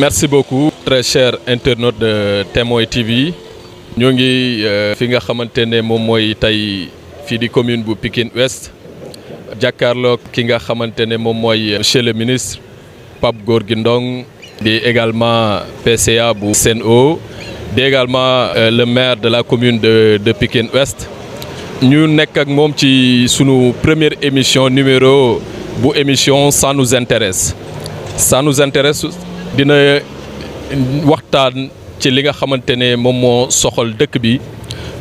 Merci beaucoup très chers internautes de Témoin TV ñoo ngi fi nga xamante ne moom mooy tey fii di commune bu Pikine Ouest jàkkaarloo ki nga xamante ne moom mooy monsieur le ministre Pape Gorgui Ndong di également PCA bu Sen'Eau di également le maire de la commune de Pikine Ouest ñu nekk ak moom ci sunu première émission numéro bu émission ça nous intéresse dina waxtaan ci li nga xamante ne moom moo soxal dëkk bi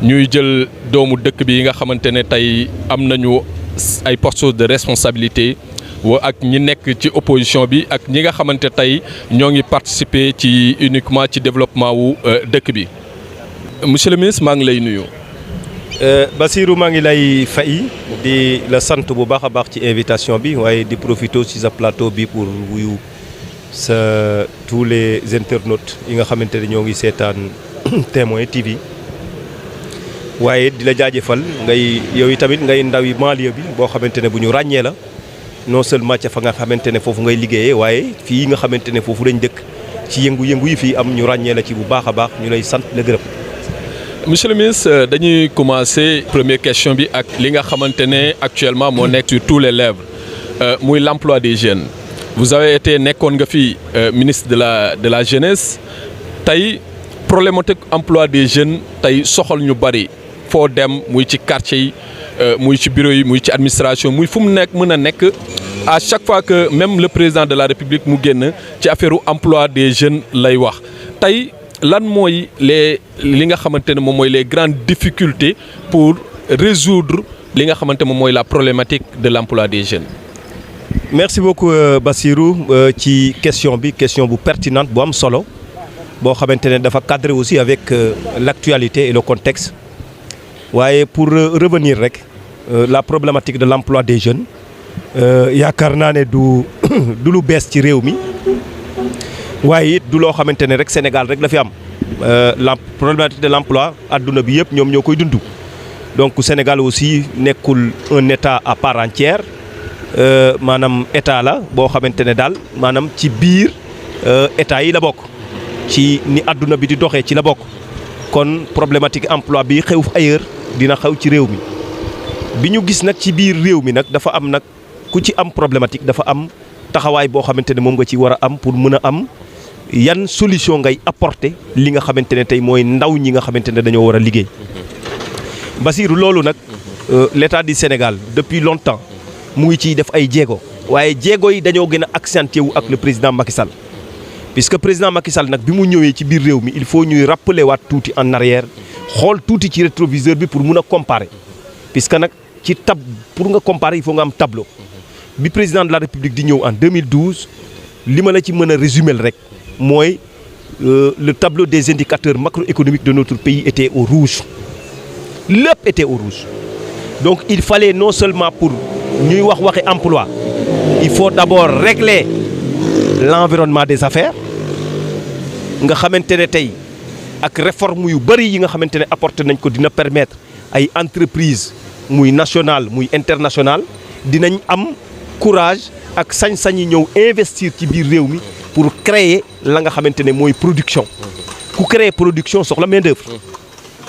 ñuy jël doomu dëkk bi yi nga xamante ne tey am nañu ay postes de responsabilité ak ñi nekk ci opposition bi ak ñi nga xamante tey ñoo ngi participer ci uniquement ci développement wu dëkk bi monsieur le ministre maa ngi lay nuyu. Bassirou maa ngi lay fay di la sant bu baax a baax ci invitation bi waaye di profiter ci sa plateau bi pour wuyu sa tous les internautes yi nga xamante ne ñoo ngi seetaan Témoin TV waaye di la jaajëfal ngay yow yi tamit ngay ndaw yi banlieue bi boo xamante ne bu ñu ràññee la non seulement ca fa nga xamante ne foofu ngay liggéeyee waaye fii nga xamante ne foofu lañ dëkk ci yëngu-yëngu yi fii am ñu ràññee la ci bu baax a baax ñu lay sant la gërëm. monsieur le ministre dañuy commencer première question bi ak li nga xamante ne actuellement moo nekk sur tous les lèvres muy l'emploi des jeunes vous avez été nekkoon nga fi ministre de la jeunesse tey problématique emploi des jeunes tey soxal ñu bari foo dem muy ci quartier yi muy ci bureau yi muy ci administration muy fu mu nekk mën a nekk à chaque fois que même le président de la république mu génn ci affaire emploi des jeunes lay wax tey lan mooy li nga xamante ne moom mooy les grandes difficultés pour résoudre li nga xamante moom mooy la problématique de l'emploi des jeunes. merci beaucoup Bassirou ci question bu pertinente bu am solo boo xamante ne dafa cadrer aussi avec l'actualité et le contexte waaye pour revenir rek la problématique de l'emploi des jeunes yaakaar naa ne du lu bees ci réew mi. waaye it du loo xamante ne rek Sénégal rek la fi am la problématique de l'emploi adduna bi yëpp ñoom ñoo koy dund donc Sénégal aussi nekkul un état à part entière maanaam état la boo xamante ne daal maanaam ci biir état yi la bokk ci ni adduna bi di doxee ci la bokk kon problématique emploi bi xew ailleurs dina xew ci réew mi bi ñu gis nag ci biir réew mi nag dafa am nag ku ci am problématique dafa am taxawaay boo xamante ne moom nga ci war a am pour mën a am yan solution ngay apporter li nga xamante ne tey mooy ndaw ñi nga xamante ne dañoo war a liggéey. Bassirou loolu nag l'État du Sénégal depuis longtemps mu ngi ciy def ay jéego waaye jéego yi dañoo gën a accentué wu ak le président Macky Sall puisque président Macky Sall nag bi mu ñëwee ci biir réew mi il faut ñuy rappeler waat tuuti en arrière xool tuuti ci rétroviseur bi pour mun a comparer puisque nag ci pour nga comparer il faut nga am tableau. bi président de la République di ñëw en 2012 li ma la ci mën a résumer rek mooy le tableau des indicateurs macroéconomiques de notre pays était au rouge lépp était au rouge donc il fallait non seulement pour ñuy waxi emploi il faut d'abord régler l'environnement des affaires nga xamante ne tey ak réforme yu bari yi nga xamante ne apporté nañ ko dina permettre ay entreprises muy nationales muy internationales dinañ am courage ak sañ-sañ yi ñëw investir ci biir réew mi pour créer la nga xamante ne mooy production ku créer production soxla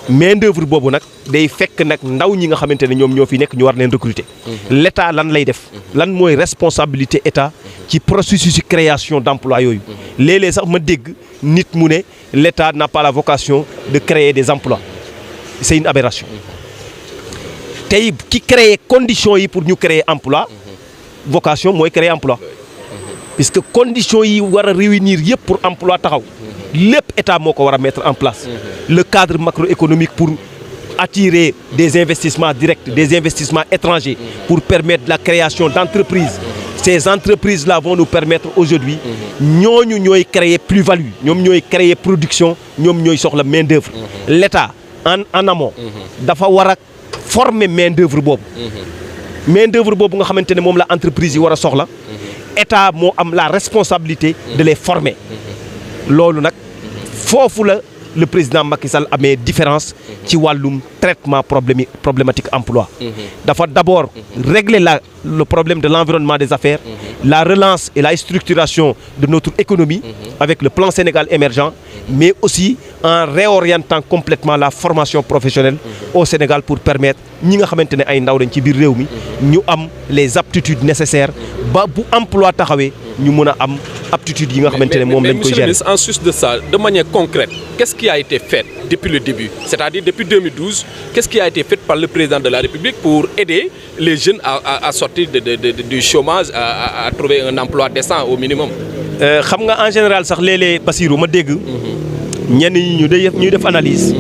main d'œuvre boobu nag day fekk nag ndaw ñi nga xamante ne ñoom ñoo fi nekk ñu war leen recruter. L'État lan lay def lan mooy responsabilité État ci processus de création d'emploi yooyu léeg-léeg sax ma dégg nit mu ne l'État n'a pas la vocation de créer des emplois c'est une aberration tey ki créer conditions yi pour ñu créer emploi vocation mooy créer emploi puisque conditions yi war a réunir yëpp pour emploi taxaw lépp état moo ko war a mettre en place le cadre macroéconomique pour attirer des investissements directs des investissements étrangers pour permettre la création d'entreprises ces entreprises-là vont nous permettre aujourd'hui ñooñu ñooy créer plus-value ñoom ñooy créer production ñoom ñooy soxla main-d'œuvre l'État en amont dafa war a former main-d'œuvre boobu main-d'œuvre boobu nga xamante ne moom la entreprise yi war a soxla état moo am la responsabilité de les former loolu nag foofu la le président Macky Sall amee différence ci wàllum traitement problématique emploi dafa d'abord régler le problème de l'environnement des affaires la relance et la structuration de notre économie avec le plan Sénégal émergent, mais aussi en réorientant complètement la formation professionnelle au Sénégal pour permettre ñi nga xamante ne ay ndaw dañ ci biir réew mi ñu am les aptitudes nécessaires ba bu emploi taxawee ñu mën a am aptitudes yi nga xamante ne moom lañ koy gérer. En sus de ça, de manière concrète, qu'est-ce qui a été fait depuis le début, c'est-à-dire depuis 2012, qu'est-ce qui a été fait par le président de la République pour aider les jeunes à sortir du chômage, à trouver un emploi décent au minimum? xam nga en général sax léeg-léeg Bassirou ma dégg ñenn ñi ñuy def analyse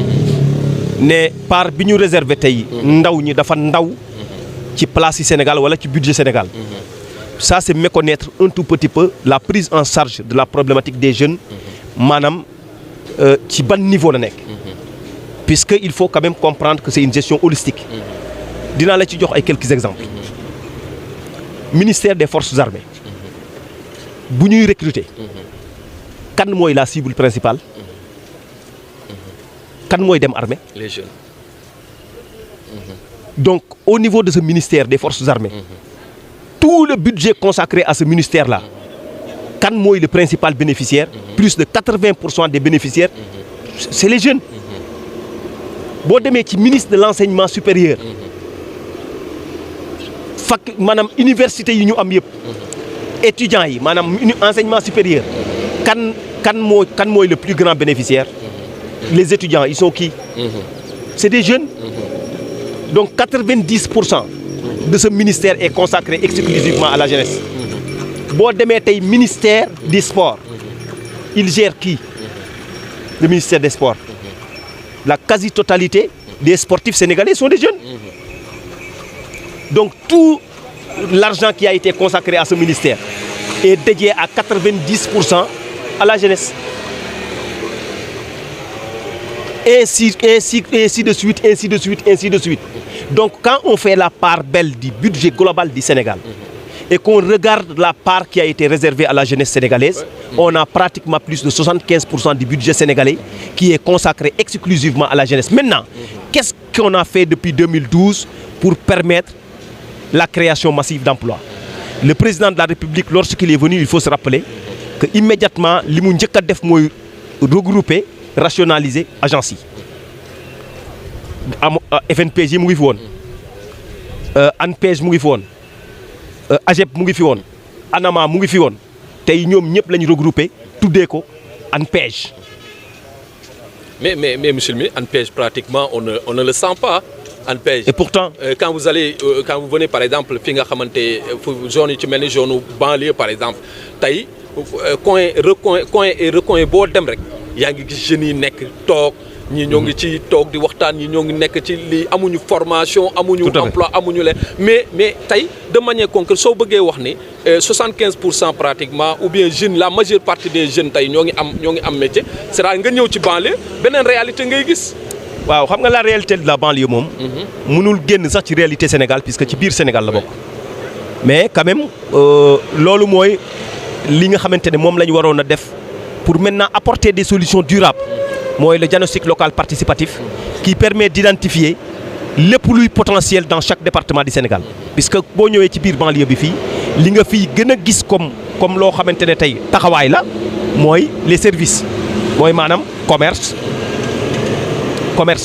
ne part bi ñu réservé tey ndaw ñi dafa ndaw ci place yi Sénégal wala ci budget Sénégal. Ça c'est méconnaître un tout petit peu la prise en charge de la problématique des jeunes maanaam ci ban niveau la nekk. Puisque il faut quand même comprendre que c'est une gestion holistique. Dinaa la ci jox ay quelques exemples. Ministère des Forces armées bu ñuy recruter kan mooy la cible principale kan mooy dem armée? Les jeunes. Donc au niveau de ce ministère des Forces armées tout le budget consacré à ce ministère-là kan mooy le principal bénéficiaire? Plus de 80% des bénéficiaires c'est les jeunes. Boo demee ci ministre de l'enseignement supérieur fac maanaam université yi ñu am yëpp étudiants yi maanaam enseignement supérieur kan mooy le plus grand bénéficiaire? Les étudiants ils sont qui? C'est des jeunes. Donc 90% de ce ministère est consacré exclusivement à la jeunesse. Boo demee tey ministère des sports il gère qui? Le ministère des sports. La quasi-totalité des sportifs sénégalais sont des jeunes. Donc tout l'argent qui a été consacré à ce ministère est dédié à 90% à la jeunesse. Ainsi de suite. Donc quand on fait la part belle du budget global du Sénégal et qu'on regarde la part qui a été réservée à la jeunesse sénégalaise, on a pratiquement plus de 75% du budget sénégalais qui est consacré exclusivement à la jeunesse. Maintenant, qu'est-ce qu'on a fait depuis 2012 pour permettre la création massive d'emplois? Le président de la République, lorsqu'il est venu, il faut se rappeler que immédiatement li mu njëkk a def mooy regrouper, rationaliser agences yi. FNPJ mu ngi fi woon, ANPEJ mu ngi fi woon, AGEP mu ngi fi woon, ANAMA mu ngi fi woon, tey ñoom ñëpp lañu regrouper tuddee ko ANPEJ. Mais monsieur le ministre, ANPEJ pratiquement on ne le sent pas. ANPEJ. Et pourtant quand vous venez par exemple fi nga xamante zone yi ci mel ni zone banlieue par exemple tey recoin boo dem rek yaa ngi gis jeunes yi nekk toog ñii ñoo ngi ci toog di waxtaan ñii ñoo ngi nekk ci lii amuñu formation amuñu emploi amuñu leen mais tey de manière concrète soo bëggee wax ni 75% pratiquement ou bien jeunes la majeure partie des jeunes tey ñoo ngi am métier c'est-à-dire nga ñëw ci banlieue beneen réalité ngay gis. waaw xam nga la réalité de la banlieue moom mënul génn sax ci réalité Sénégal puisque ci biir Sénégal la bokk mais quand même loolu mooy li nga xamante ne moom la ñu waroon a def pour maintenant apporter des solutions durables mooy le diagnostic local participatif qui permet d'identifier lépp luy potentiel dans chaque département du Sénégal puisque boo ñëwee ci biir banlieue bi fii li nga fii gën a gis comme loo xamante ne tey taxawaay la mooy les services mooy maanaam commerce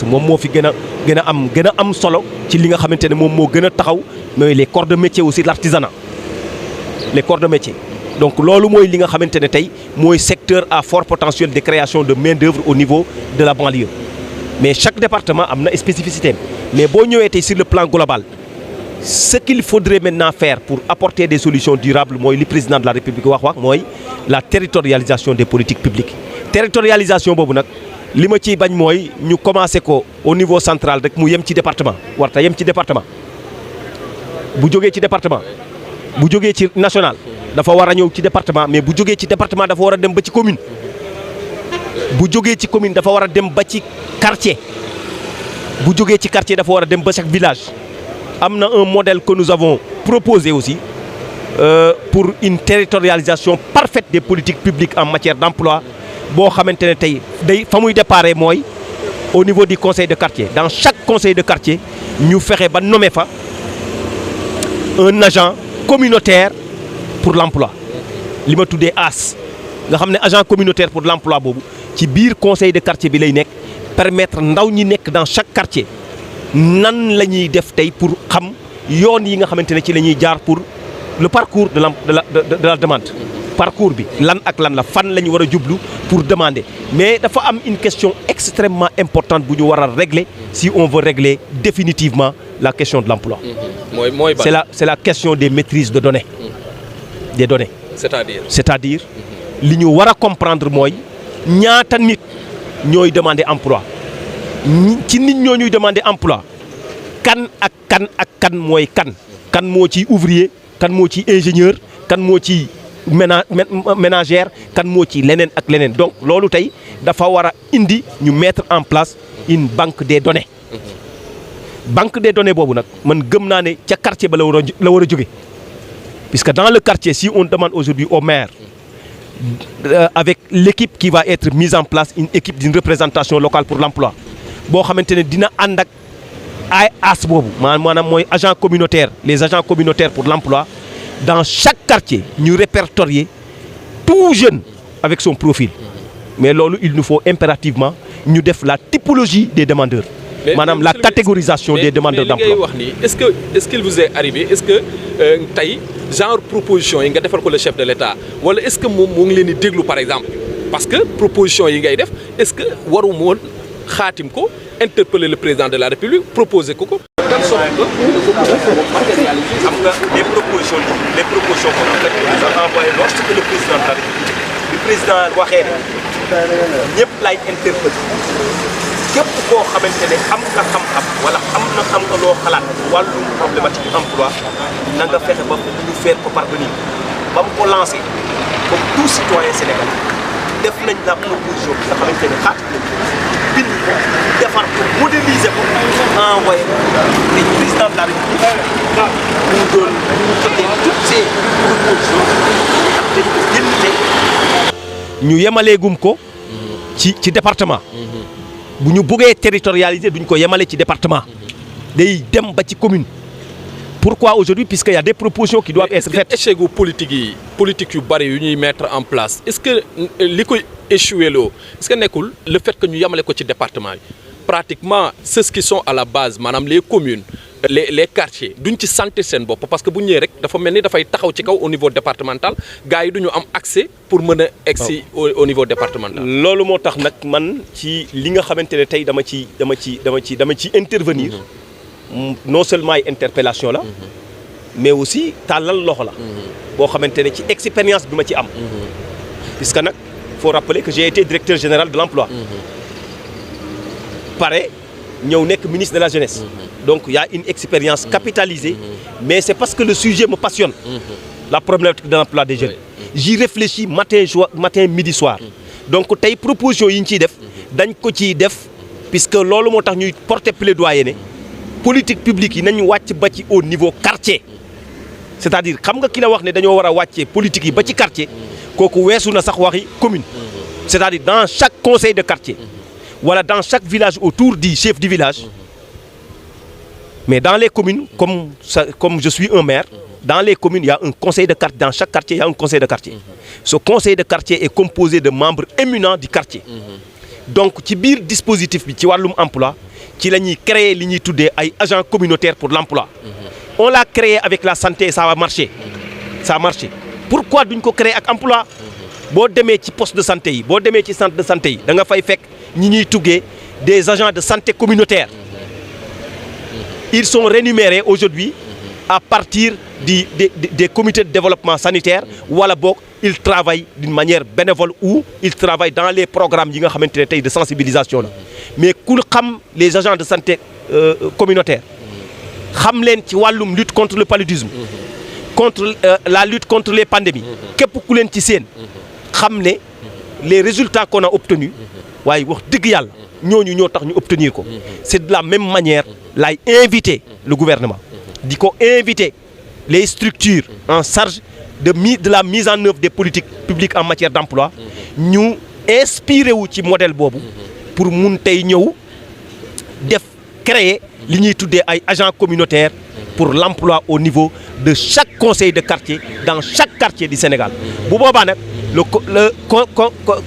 moom moo fi gën a am solo ci li nga xamante ne moom moo gën a taxaw mooy les corps de métier aussi l'artisanat les corps de métier donc loolu mooy li nga xamante ne tey mooy secteur à fort potentiel de création de main-d'œuvre au niveau de la banlieue mais chaque département am na spécificité mais boo ñëwee tey sur le plan global ce qu'il faudrait maintenant faire pour apporter des solutions durables mooy li président de la République wax mooy la territorialisation des politiques publiques territorialisation boobu nag li ma ciy bañ mooy ñu commencé ko au niveau central rek mu yem ci département warta yem ci département bu jógee ci département bu jógee ci national dafa war a ñëw ci département mais bu jógee ci département dafa war a dem ba ci commune bu jógee ci commune dafa war a dem ba ci quartier bu jógee ci quartier dafa war a dem ba chaque village am na un modèle que nous avons proposé aussi pour une territorialisation parfaite des politiques publiques en matière d'emploi boo xamante ne tey day fa muy déparé mooy au niveau du conseil de quartier dans chaque conseil de quartier ñu fexe ba nommer fa un agent communautaire pour l'emploi li ma tuddee AS nga xam ne agent communautaire pour l'emploi boobu ci biir conseil de quartier bi lay nekk permettre ndaw ñi nekk dans chaque quartier nan la ñuy def tey pour xam yoon yi nga xamante ne ci la ñuy jaar pour le parcours de la demande parcours bi lan ak lan la fan la ñu war a jublu pour demander mais dafa am une question extrêmement importante bu ñu war a régler si on veut régler définitivement la question de l'emploi. C'est la question des maîtrises de données des données. C'est-à-dire li ñu war a comprendre mooy ñaata nit ñooy demander emploi ci nit ñoo ñuy demander emploi kan ak kan mooy kan moo ciy ouvrier kan moo ciy ingénieur kan moo ciy ménagère kan moo ci leneen ak leneen donc loolu tey dafa war a indi ñu mettre en place une banque des données banque des données boobu nag man gëm naa ne ca quartier ba la war a jóge puisque dans le quartier si on demande aujourd'hui au maire avec l'équipe qui va être mise en place une équipe d'une représentation locale pour l'emploi boo xamante ne dina ànd ak ay as boobu maanaam mooy agent communautaire les agents communautaires pour l'emploi dans chaque quartier ñu répertorier tout jeune avec son profil mais loolu il nous faut impérativement ñu def la typologie des demandeurs maanaam la catégorisation des demandeurs d'emploi. mais li ngay wax nii est-ce qu'il vous est arrivé est-ce que tey genre proposition yi nga defal ko le chef de l'État wala est-ce que moom moo ngi leen di déglu par exemple parce que proposition yi ngay def est-ce que waru woon xaatim ko interpeller le président de la République proposer ko ko. xam nga les propositions qu'on a faites nous a envoyé lorsque le président de la République le président waxee ne ñëpp lay interpeller képp koo xamante ne am nga xam-xam wala am nga loo xalaat wàllum problématique emploi na nga fexe ba ñu faire ko parvenir ba mu ko lancé comme tout citoyen sénégalais def nañ la proposition bi nga xamante ne xaat nañ ko bind ko defar ko modéliser ko envoyé ko te président de la République mu doon traité toutes ces propositions ak dañ ko génne ñu yemaleegum ko ci département bu ñu bëggee territorialiser duñ ko yemale ci département day dem ba ci commune pourquoi aujourd'hui puisqu'il y a des propositions qui doivent être faites. échec gu politique yu bari yu ñuy mettre en place est-ce que li koy échoué loo est-ce que nekkul le fait que ñu yemale ko ci département yi pratiquement ceux qui sont à la base maanaam les communes les quartiers duñ ci sentir seen bopp parce que bu ñëwee rek dafa mel ni dafay taxaw ci kaw au niveau départemental gars yi duñu am accès pour mën a egsi au niveau départemental. loolu moo tax nag man ci li nga xamante ne tey dama ci intervenir non seulement ay interpellation la mais aussi tàllal loxo la boo xamante ne ci expérience bi ma ci am puisque nag faut rappeler que j'ai été directeur général de l'emploi pare ñëw nekk ministre de la jeunesse donc il y a une expérience capitalisée mais c'est parce que le sujet me passionne la problématique de l'emploi des jeunes j'y réfléchis matin midi soir donc tey proposition yi ñu ciy def dañ ko ciy def puisque loolu moo tax ñuy porter plaidoyer ne politique publique yi nañu wàcc ba ci au niveau quartier c'est-à-dire xam nga ki la wax ne dañoo war a wàccee politique yi ba ci quartier kooku weesu na sax waxi commune c'est-à-dire dans chaque conseil de quartier wala dans chaque village autour du chef du village mais dans les communes comme je suis un maire dans les communes il y a un conseil de quartier dans chaque quartier il y a un conseil de quartier ce conseil de quartier est composé de membres éminents du quartier donc ci biir dispositif bi ci wàllum emploi ci la ñuy créer li ñuy tuddee ay agents communautaires pour l'emploi on l'a créé avec la santé et ça a marché pourquoi duñ ko créer ak emploi boo demee ci poste de santé yi boo demee ci centre de santé yi da nga fay fekk ñi ñuy tuggee des agents de santé communautaire ils sont rémunérés aujourd'hui à partir des comités de développement sanitaire wala boog ils travaillent d'une manière bénévole ou ils travaillent dans les programmes yi nga xamante ne tey de sensibilisation la mais ku xam les agents de santé communautaire xam leen ci wàllum lutte contre le paludisme contre la lutte contre les pandémies képp ku leen ci seen xam ne les résultats qu'on a obtenus waaye wax dëgg yàlla ñooñu ñoo tax ñu obtenir ko c'est de la même manière lay inviter le gouvernement di ko inviter les structures en charge de la mise en œuvre des politiques publiques en matière d'emploi ñu inspiré wu ci modèle boobu pour mun tey ñëw def créer li ñuy tuddee ay agents communautaires pour l'emploi au niveau de chaque conseil de quartier dans chaque quartier du Sénégal bu boobaa nag le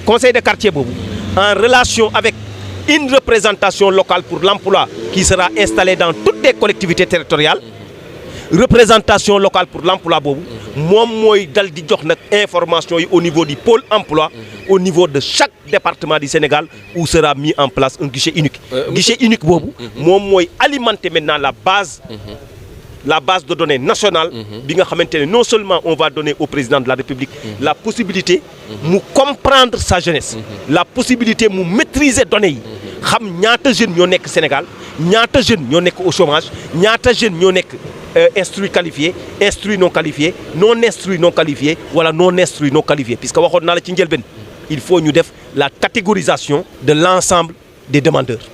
conseil de quartier boobu en relation avec une représentation locale pour l'emploi qui sera installée dans toutes les collectivités territoriales représentation locale pour l'emploi boobu moom mooy dal di jox nag information yi au niveau du pôle emploi au niveau de chaque département du Sénégal où sera mis en place un guichet unique guichet unique boobu moom mooy alimenter maintenant la base de données nationale bi nga xamante ne non seulement on va donner au président de la République la possibilité mu comprendre sa jeunesse la possibilité mu maîtriser données yi xam ñaata jeunes ñoo nekk Sénégal ñaata jeunes ñoo nekk au chômage ñaata jeunes ñoo nekk instruits qualifiés instruits non qualifiés non instruits non qualifiés wala non instruits non qualifiés puisque waxoon naa la ci njëlbeen il faut ñu def la catégorisation de l'ensemble des demandeurs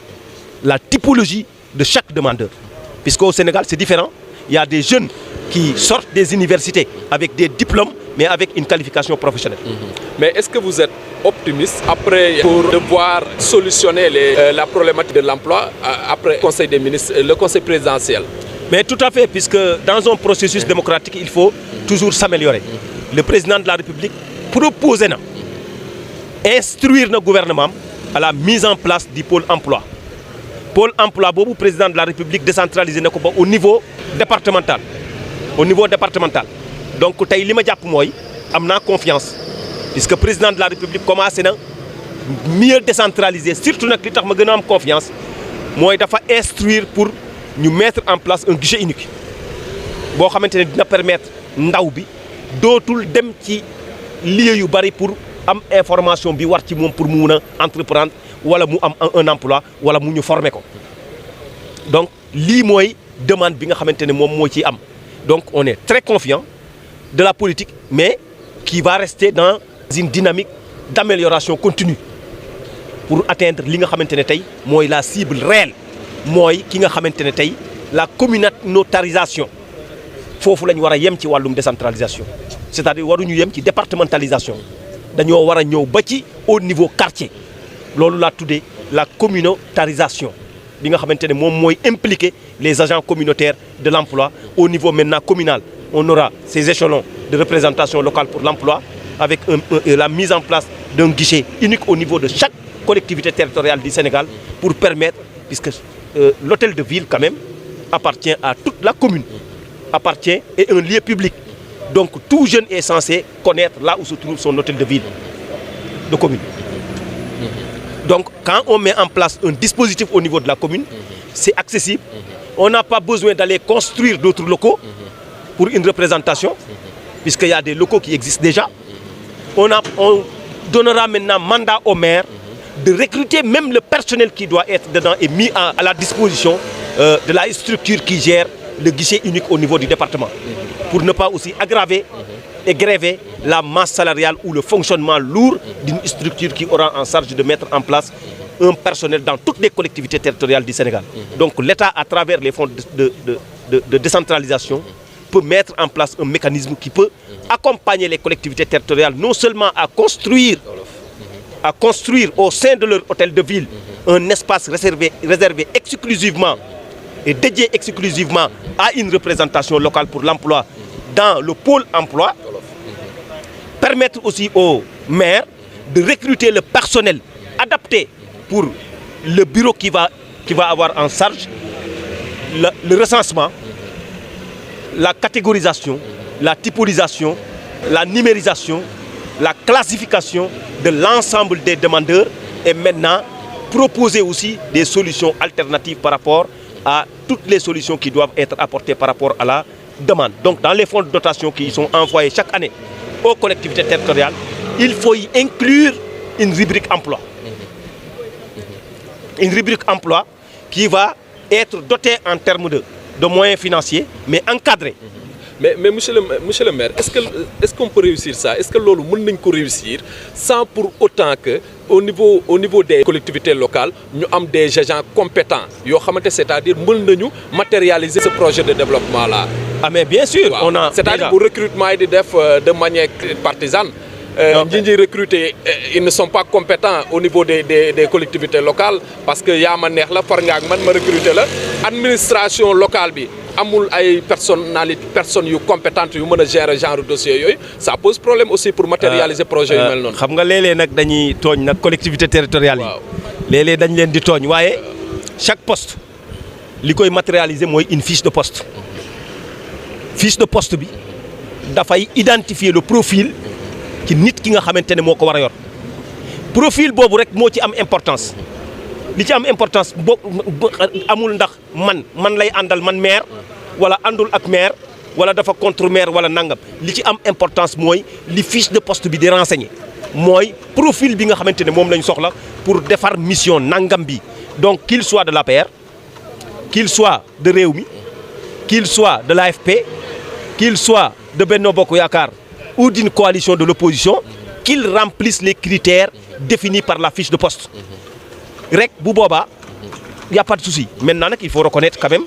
la typologie de chaque demandeur puisque au Sénégal c'est différent. Il y a des jeunes qui sortent des universités avec des diplômes, mais avec une qualification professionnelle. Mais est-ce que vous êtes optimiste après pour devoir solutionner la problématique de l'emploi après le Conseil des ministres, le Conseil présidentiel? Mais tout à fait, puisque dans un processus démocratique, il faut toujours s'améliorer. Le président de la République propose instruire le gouvernement à la mise en place du pôle emploi. Pôle emploi boobu président de la République décentralisé na ko ba au niveau départemental donc tey li ma jàpp mooy am naa confiance puisque président de la République commencé na mieux décentraliser surtout nag li tax ma gën a am confiance mooy dafa instruire pour ñu mettre en place un guichet unique boo xamante ne dina permettre ndaw bi dootul dem ci lieu yu bari pour am information bi war ci moom pour mu mun a entreprendre wala mu am un emploi wala mu ñu former ko donc lii mooy demande bi nga xamante ne moom moo ciy am donc on est très confiant de la politique mais qui va rester dans une dynamique d'amélioration continue pour atteindre li nga xamante ne tey mooy la cible réelle mooy ki nga xamante ne tey la communautarisation foofu la ñu war a yem ci wàllum décentralisation c'est-à-dire waruñu yem ci départementalisation dañoo war a ñëw ba ci au niveau quartier loolu laa tuddee la communautarisation bi nga xamante ne moom mooy impliquer les agents communautaires de l'emploi au niveau maintenant communal on aura ces échelons de représentation locale pour l'emploi avec la mise en place d'un guichet unique au niveau de chaque collectivité territoriale du Sénégal pour permettre puisque l'hôtel de ville quand même appartient à toute la commune est un lieu public donc tout jeune est censé connaître là où se trouve son hôtel de ville de commune. Donc, quand on met en place un dispositif au niveau de la commune, c'est accessible. On n'a pas besoin d'aller construire d'autres locaux pour une représentation, puisqu'il y a des locaux qui existent déjà. On donnera maintenant mandat au maire de recruter même le personnel qui doit être dedans et mis à la disposition de la structure qui gère le guichet unique au niveau du département, pour ne pas aussi aggraver et gréver la masse salariale ou le fonctionnement lourd d'une structure qui aura en charge de mettre en place un personnel dans toutes les collectivités territoriales du Sénégal. Donc l'État, à travers les fonds de décentralisation, peut mettre en place un mécanisme qui peut accompagner les collectivités territoriales non seulement à construire au sein de leur hôtel de ville un espace réservé exclusivement et dédié exclusivement à une représentation locale pour l'emploi dans le pôle emploi, permettre aussi aux maires de recruter le personnel adapté pour le bureau qui va avoir en charge le recensement, la catégorisation, la typolisation, la numérisation, la classification de l'ensemble des demandeurs et maintenant proposer aussi des solutions alternatives par rapport à toutes les solutions qui doivent être apportées par rapport à la demande. Donc dans les fonds de dotation qui sont envoyés chaque année aux collectivités territoriales, il faut y inclure une rubrique emploi. Une rubrique emploi qui va être dotée en termes de moyens financiers, mais encadrée. Mais monsieur le maire, est-ce qu'on peut réussir ça? Est-ce que l'on peut réussir sans pour autant que au niveau des collectivités locales, nous avons des agents compétents, c'est-à-dire nous matérialiser ce projet de développement-là? Ah mais bien sûr, wow. On a c'est-à-dire pour recrutement de manière partisane. Recruter, ils ne sont pas compétents au niveau des collectivités locales parce que y a ma recruter l'administration locale amul ay personnes yu compétentes yu mën a gérer genre dossier yooyu ça pose problème aussi pour matérialiser projet yu mel noonu. xam nga léeg-léeg nag dañuy tooñ nag collectivité territoriale yi. léeg-léeg dañ leen di tooñ waaye chaque poste li koy matérialiser mooy une fiche de poste. fiche de poste bi dafay identifier le profil ci nit ki nga xamante ne moo ko war a yor profil boobu rek moo ci am importance li ci am importance amul ndax man lay àndal man maire wala àndul ak maire wala dafa contre maire wala nangam li ci am importance mooy li fiche de poste bi di renseigner mooy profil bi nga xamante ne moom lañ soxla pour defar mission nangam bi donc qu'il soit de l'APR qu'il soit de Rewmi qu'il soit de l'AFP qu'il soit de Benno Bokk Yaakaar ou d'une coalition de l'opposition qu'il remplisse les critères définis par la fiche de poste rek bu boobaa y a pas de souci maintenant nag il faut reconnaître quand même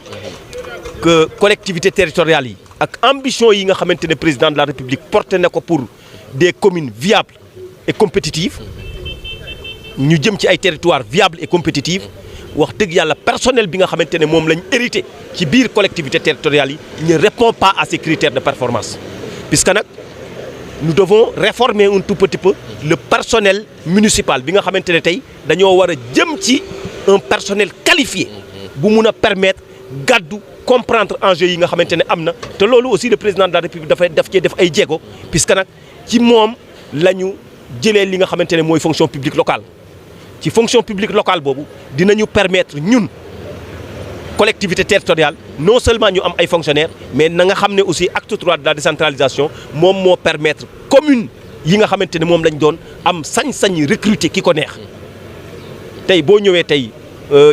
que collectivités territoriales yi ak ambition yi nga xamante ne président de la République porté na ko pour des communes viables et compétitives ñu jëm ci ay territoires viables et compétitives wax dëgg yàlla personnel bi nga xamante ne moom lañ hérité ci biir collectivité territoriale yi ne répond pas à ces critères de performance puisque nag nous devons réformer un tout petit peu le personnel municipal bi nga xamante ne tey dañoo war a jëm ci un personnel qualifié bu mun a permettre gàddu comprendre enjeux yi nga xamante ne am na te loolu aussi le président de la République daf cee def ay jéego puisque nag ci moom la ñu jëlee li nga xamante ne mooy fonction publique locale ci fonction publique locale boobu dinañu permettre ñun collectivité territoriale non seulement ñu am ay fonctionnaires mais na nga xam ne aussi acte 3 de la décentralisation moom moo permettre commune yi nga xamante ne moom lañ doon am sañ-sañ recruter ki ko neex tey boo ñëwee tey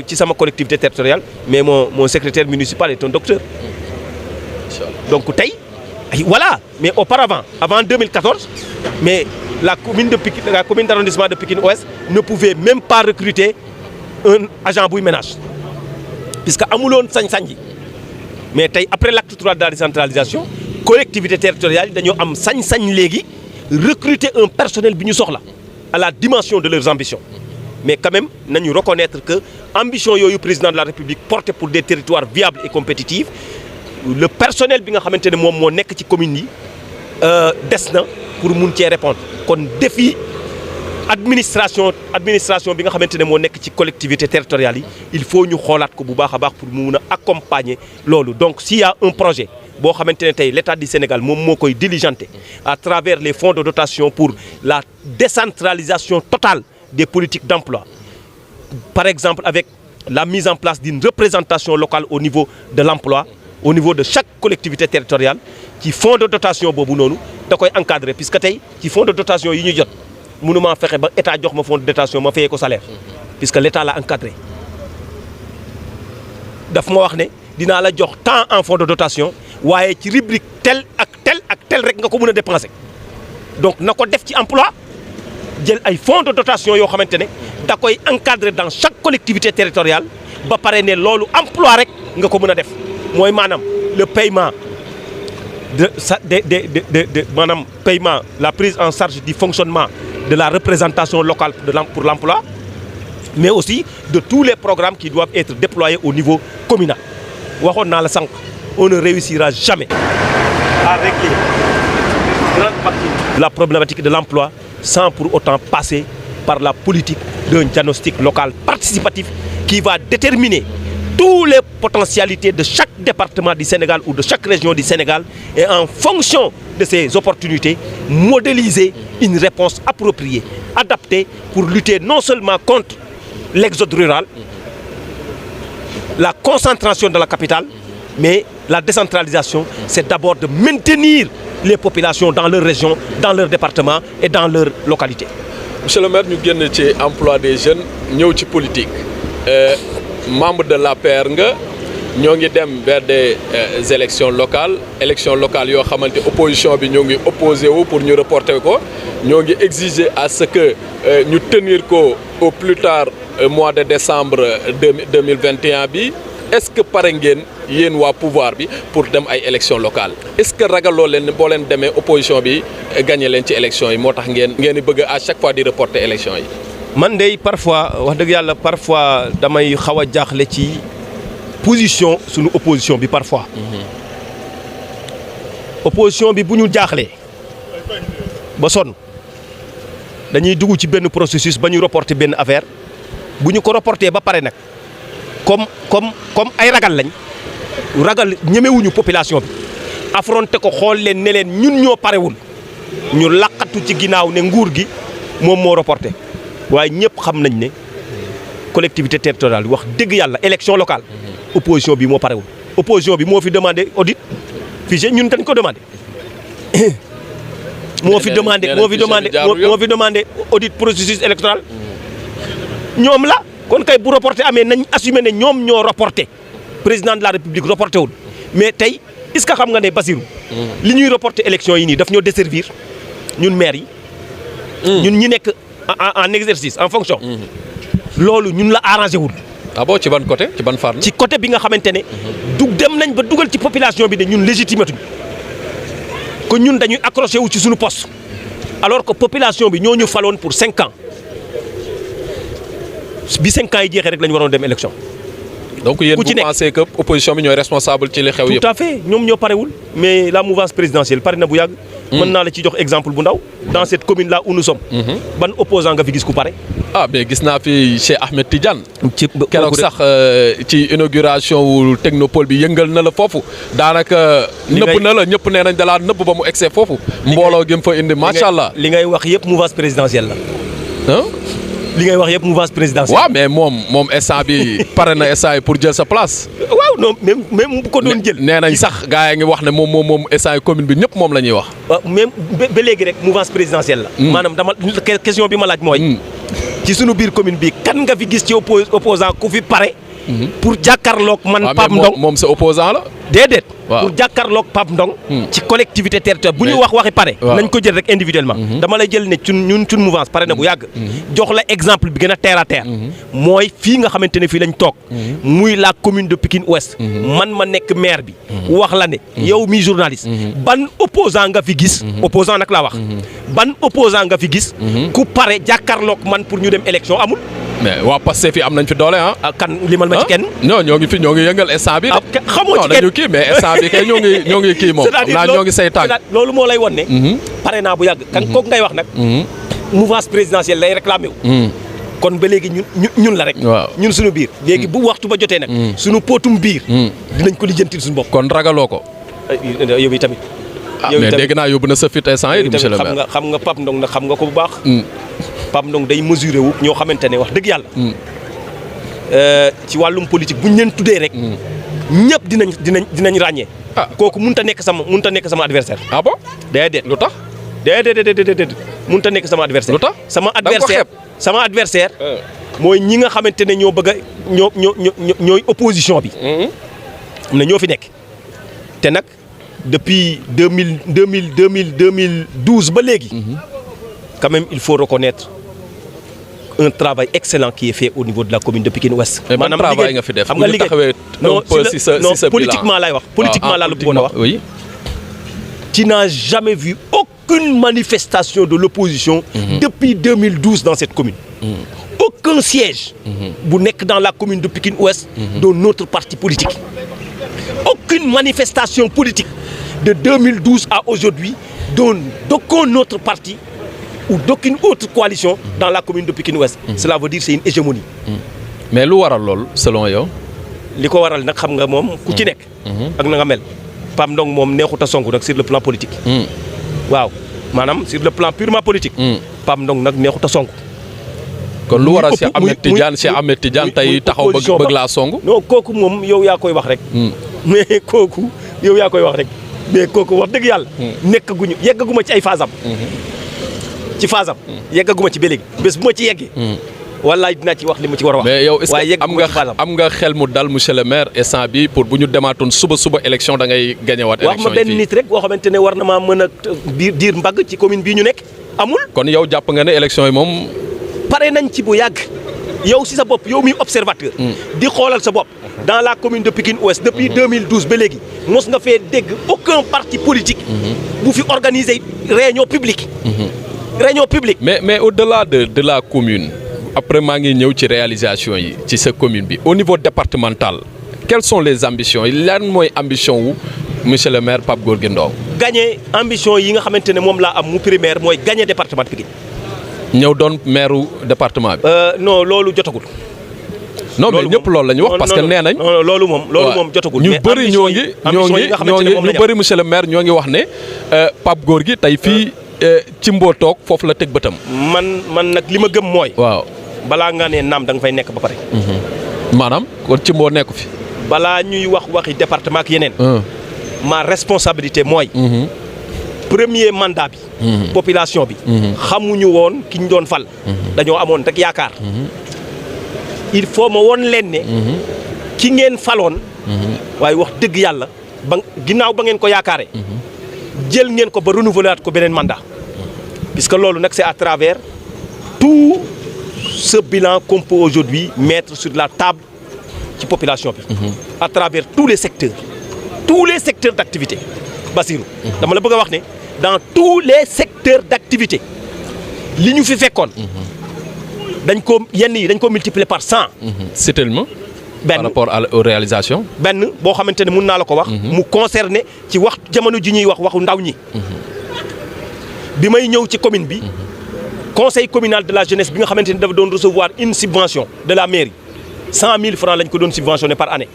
ci sama collectivité territoriale mais mon secrétaire municipal est un docteur donc tey voilà mais auparavant avant 2014 mais la commune d'arrondissement de Pikine Ouest ne pouvait même pas recruter un agent buy ménage puisque amuloon sañ-sañ yi mais tey après l'acte 3 de la décentralisation collectivité territoriale yi dañoo am sañ-sañ léegi recruter un personnel bi ñu soxla à la dimension de leurs ambitions mais quand même nañu reconnaître que ambition yooyu président de la République porté pour des territoires viables et compétitifs le personnel bi nga xamante ne moom moo nekk ci communes yi des na pour mun cee répondre kon défi administration bi nga xamante ne moo nekk ci collectivité territoriale yi il faut ñu xoolaat ko bu baax a baax pour mu mun a accompagner loolu donc s'il y a un projet boo xamante ne tey l'État du Sénégal moom moo koy diligenter à travers les fonds de dotation pour la décentralisation totale des politiques d'emploi par exemple avec la mise en place d'une représentation locale au niveau de l'emploi au niveau de chaque collectivité territoriale ci fonds de dotation boobu noonu da koy encadrer puisque tey ci fonds de dotation yi ñu jot mënuma fexe ba état jox ma fonds de dotation ma fayee ko salaire puisque l'état l'a encadré daf ma wax ne dinaa la jox tant en fonds de dotation waaye ci rubrique tel ak tel ak tel rek nga ko mën a dépenser donc na ko def ci emploi jël ay fonds de dotation yoo xamante ne da koy encadrer dans chaque collectivité territoriale ba pare ne loolu emploi rek nga ko mën a def mooy maanaam le paiement maanaam paiement la prise en charge du fonctionnement de la représentation locale pour l'emploi mais aussi de tous les programmes qui doivent être déployés au niveau communal waxoon naa la sànq on ne réussira jamais à régler une grande partie de la problématique de l'emploi sans pour autant passer par la politique d'un diagnostic local participatif qui va déterminer toutes les potentialités de chaque département du Sénégal ou de chaque région du Sénégal et en fonction de ces opportunités, modéliser une réponse appropriée, adaptée pour lutter non seulement contre l'exode rural, la concentration de la capitale, mais la décentralisation, c'est d'abord de maintenir les populations dans leur région, dans leur département et dans leur localité. Monsieur le maire, ñu génn ci emploi des jeunes ñëw ci politique. Membre de l'APR nga ñoo ngi dem vers des élections locales yoo xamante opposition bi ñoo ngi opposé wu pour ñu reporter ko ñoo ngi exiger à ce que ñu tenir ko au plus tard mois de décembre 2021 bi est-ce que pare ngeen yéen waa pouvoir bi pour dem ay élections locales est-ce que ragaloo leen boo leen demee opposition bi gagné leen ci élections yi moo tax ngeen di bëgg à chaque fois di reporter élections yi. man de parfois wax dëgg yàlla parfois damay xaw a jaaxle ci position suñu opposition bi parfois. opposition bi bu ñu jaaxlee ba sonn dañuy dugg ci benn processus ba ñu reporter benn affaire bu ñu ko reporter ba pare nag comme ay ragal lañ ragal ñemewuñu population bi affronter ko xool leen ne leen ñun ñoo parewul ñu laqatu ci ginnaaw ne nguur gi moom moo reporter waaye ñëpp xam nañ ne collectivité territoriale wax dëgg yàlla élection locale opposition bi moo parewul opposition bi moo fi demandé audit fichier ñun dañ ko demandé moo fi demandé audit processus électoral ñoom la kon kay bu reporté amee nañ assumé ne ñoom ñoo reporté président de la république reporté wul mais tey est-ce que xam nga ne Bassirou li ñuy reporté élection yi nii daf ñoo desservir ñun maire yi ñun ñi nekk en exercice en fonction loolu ñun la arrangé wul. ah bon ci ban côté ci ban fànn. ci côté bi nga xamante ne dem nañ ba dugal ci population bi ne ñun légitimatuñ que ñun dañuy accroché wu ci suñu poste alors que population bi ñoo ñu faloon pour 5 ans bi 5 ans yi jeexee rek la ñu waroon dem élection. donc yéen vous pensez que opposition bi ñooy responsable ci li xew yëpp. tout à fait ñoom ñoo parewul mais la mouvance présidentielle pare na bu yàgg. mën naa la ci jox exemple bu ndaw. dans cette commune là où nous sommes. ban opposant nga fi gis ku pare. ah mais gis naa fi Cheikh Ahmed Tidiane. keroog sax ci inauguration wu technopole bi yëngal na la foofu. daanaka nëbb na la ñëpp nee nañ dalaa nëbb ba mu egsee foofu. mbooloo gi mu fa indi macha allah. li ngay wax yëpp mouvance présidentielle la. li ngay wax yëpp mouvance présidentielle. waaw mais moom instant bi pare na instant yi pour jël sa place. waaw non même bu ko doon jël. nee nañ sax gars yi ngi wax ne moom instant yi commune bi ñëpp moom la ñuy wax. waaw même ba léegi rek mouvance présidentielle la. maanaam dama question bi ma laaj mooy. ci sunu biir commune bi kan nga fi gis ci opposant ku fi pare. pour jàkkaarloog man Pape Ndong moom sa opposant la. déedéet. pour jàkkaarloog Pape Ndong. ci collectivité territoriale bu ñu waxi pare. nañ ko jël rek individuellement. dama lay jël ne ñun mouvance pare na bu yàgg. jox la exemple bi gën a terre à terre. mooy fii nga xamante ne fii lañ toog. muy la commune de Pikine Ouest. man ma nekk maire bi. wax la ne yow mi journaliste. ban opposant nga fi gis. opposant nag laa wax. ban opposant nga fi gis. ku pare jàkkaarloog man pour ñu dem élection amul. mais waa Pastef fi am nañ fi doole ah. kan limal ma ci kenn. non ñoo ngi yëngal instant bi. xamoo ci kenn dañu kii mais instant bi kay ñoo ngi kii moom. xam naa ñoo ngi say tànk. loolu moo lay won ne. pare naa bu yàgg. kan kooku ngay wax nag. mouvance présidentielle lay réclamé wu. kon ba léegi ñun la rek. waaw ñun suñu biir. léegi bu waxtu ba jotee nag. suñu pootum biir. dinañ ko lijjantil suñu bopp. kon ragaloo ko. yow yi tamit. mais dégg naa yóbbu na sa fit instant yi monsieur le maire. xam nga Pape Ndong nag xam nga ko bu baax. Pape Ndong day mesuré wu ñoo xamante ne wax dëgg yàlla. ci wàllum politique bu ñu leen tuddee rek. ñëpp dinañ ràññee. kooku mënut a nekk sama adversaire. ah bon déedéet. lu tax. déedéet mënut a nekk sama adversaire. lu tax sama adversaire mooy ñi nga xamante ne ñoo bëgg a ñooy opposition bi. am na ñoo fi nekk te nag depuis 2012 ba léegi. quand même il faut reconnaître un travail excellent qui est fait au niveau de la commune de Pikine Ouest. maanaam travail nga fi def xam nga liggéey non politiquement laay wax. politiquement laa la bëggoon a wax. oui. tu n'as jamais vu aucune manifestation de l'opposition depuis 2012 dans cette commune. Aucun siège bu nekk dans la commune de Pikine Ouest d'un autre parti politique. Aucune manifestation politique de 2012 à aujourd'hui d'aucun autre parti ou d'aucune autre coalition dans la commune de Pikine Ouest. Cela veut dire c'est une hégémonie. mais lu waral lool selon yow. li ko waral nag xam nga moom ku ci nekk. ak na nga mel. Pape Ndong moom neexut a songu nag sur le plan politique. waaw maanaam sur le plan purement politique. Pape Ndong nag neexut a songu. kon lu waral Cheikh Ahmed Tidiane tey taxaw bëgg laa songu. non kooku moom yow yaa koy wax rek. mais kooku yow yaa koy wax rek. mais kooku wax dëgg yàlla. yeggaguma ci ay phasam. ci phasam. yeggaguma ci ba léegi bés bu ma ci yeggee. wallaay dinaa ci wax li ma ci war a wax. mais yow est-ce que am nga xel mu dal monsieur le maire instant bi pour bu ñu demaatoon suba élection da ngay gañewaat élection yi fii. wax ma benn nit rek boo xamante ne war na maa mën a diir mbagg ci commune bii ñu nekk amul. kon yow jàpp nga ne élection yi moom. pare nañ ci bu yàgg yow si sa bopp yow mi observateur. di xoolal sa bopp. dans la commune de Pikine Ouest depuis 2012 ba léegi mos nga fee dégg aucun parti politique. bu fi organiser réunion publique. mais au-delà de la commune. après maa ngi ñëw ci réalisation yi ci sa commune bi au niveau départemental quelles sont les ambitions lan mooy ambition wu monsieur le maire Pape Gorgui Ndong. gagner ambition yi nga xamante ne moom laa am mu primaire mooy gagner département de Pikine. ñëw doon maire département bi. non loolu jotagul. non mais ñëpp loolu la ñu wax parce que nee nañ. loolu moom jotagul. ñu bëri ñoo ngi ñu bëri monsieur le maire ñoo ngi wax ne Pape Gorgui tey fii ci mboo toog foofu la teg bëtam. man nag li ma gëm mooy. waaw balaa nga ne naam da nga fay nekk ba pare. maanaam kon ci mboo nekku fi. balaa ñuy waxi département ak yeneen. ma responsabilité mooy. premier mandat bi. population bi. xamuñu woon ki ñu doon fal. dañoo amoon rek yaakaar. il faut ma woon leen ne. ki ngeen faloon. waaye wax dëgg yàlla ba ginnaaw ba ngeen ko yaakaaree. jël ngeen ko ba renouveler ko beneen mandat. puisque loolu nag c'est à travers tout ce bilan qu'on peut aujourd'hui mettre sur la table ci population bi. à travers tous les secteurs d'activité. Bassirou dama la bëgg a wax ne dans tous les secteurs d'activité li ñu fi fekkoon. dañ ko yenn yi dañ ko multiplier par 100. c'est tellement. benn par rapport aux réalisations. benn boo xamante ne mun naa la ko wax. mu concerné ci wax jamono ji ñuy waxu ndaw ñi. bi may ñëw ci commune bi. conseil communal de la jeunesse bi nga xamante ne dafa doon recevoir une subvention de la mairie 100 000 francs lañ ko doon subventionné par année.